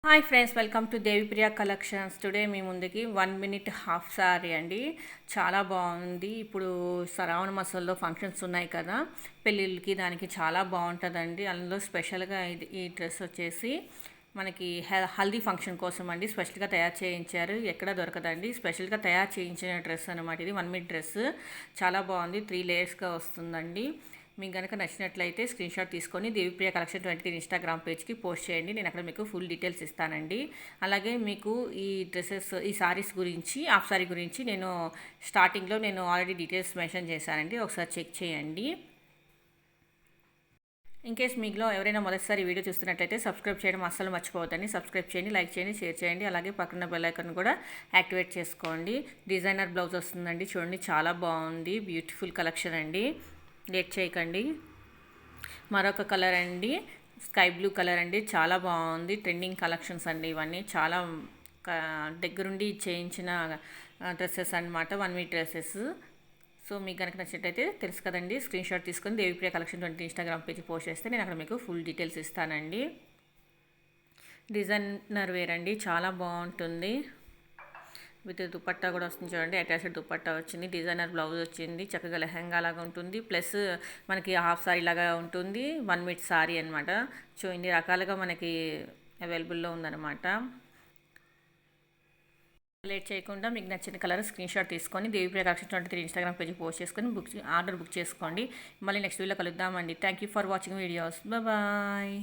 Hi friends, welcome to Devipriya collections. Today మీ ముందుకి 1 minute half sorry అండి. చాలా బాగుంది. ఇప్పుడు శ్రావణ మాసంలో ఫంక్షన్స్ ఉన్నాయి కదా, పెళ్ళిళ్ళకి దానికి చాలా బాగుంటుందండి. అందులో స్పెషల్గా ఈ డ్రెస్ వచ్చేసి మనకి హల్దీ ఫంక్షన్ కోసం అండి స్పెషల్గా తయారు చేయించారు. ఎక్కడ దొరకదండి, స్పెషల్గా తయారు చేయించిన డ్రెస్ అనమాట. ఇది 1 minute డ్రెస్. చాలా బాగుంది. 3 layers వస్తుందండి. మీకు కనుక నచ్చినట్లయితే స్క్రీన్ షాట్ తీసుకొని దేవిప్రియ కలెక్షన్ 23 ఇన్స్టాగ్రామ్ పేజ్కి పోస్ట్ చేయండి. నేను అక్కడ మీకు ఫుల్ డీటెయిల్స్ ఇస్తానండి. అలాగే మీకు ఈ డ్రెస్సెస్, ఈ సారీస్ గురించి, హాఫ్ సారీ గురించి నేను స్టార్టింగ్లో ఆల్రెడీ డీటెయిల్స్ మెన్షన్ చేశానండి. ఒకసారి చెక్ చేయండి. ఇన్కేస్ మీలో ఎవరైనా మొదటిసారి వీడియో చూస్తున్నట్లయితే సబ్స్క్రైబ్ చేయడం అస్సలు మర్చిపోవద్దండి. సబ్స్క్రైబ్ చేయండి, లైక్ చేయండి, షేర్ చేయండి. అలాగే పక్కన బెల్ ఐకాన్ కూడా యాక్టివేట్ చేసుకోండి. డిజైనర్ బ్లౌజ్ వస్తుందండి. చూడండి, చాలా బాగుంది. బ్యూటిఫుల్ కలెక్షన్ అండి. లేట్ చేయకండి. మరొక కలర్ అండి, స్కై బ్లూ కలర్ అండి. చాలా బాగుంది. ట్రెండింగ్ కలెక్షన్స్ అండి ఇవన్నీ. చాలా దగ్గరుండి చేయించిన డ్రెస్సెస్ అనమాట, 1 minute డ్రెస్సెస్. సో మీకు కనుక నచ్చినట్టయితే తెలుసు కదండి, స్క్రీన్ షాట్ తీసుకొని Devipriya collection 20 Instagram page post చేస్తే నేను అక్కడ మీకు ఫుల్ డీటెయిల్స్ ఇస్తానండి. డిజైనర్ వేర్ అండి, చాలా బాగుంటుంది. విత్ దుపట్టా కూడా వస్తుంది. చూడండి, అటాచ్డ్ దుపట్టా వచ్చింది. డిజైనర్ బ్లౌజ్ వచ్చింది. చక్కగా లెహంగా లాగా ఉంటుంది. ప్లస్ మనకి హాఫ్ సారీ లాగా ఉంటుంది. 1 minute సారీ అనమాట. సో ఇన్ని రకాలుగా మనకి అవైలబుల్లో ఉందన్నమాట. లేట్ చేయకుండా మీకు నచ్చిన కలర్ స్క్రీన్ షాట్ తీసుకొని Devipriya collection 23 Instagram page post చేసుకొని ఆర్డర్ బుక్ చేసుకోండి. మళ్ళీ నెక్స్ట్ వీడియోలో కలుద్దామండి. Thank you for watching videos. Bye.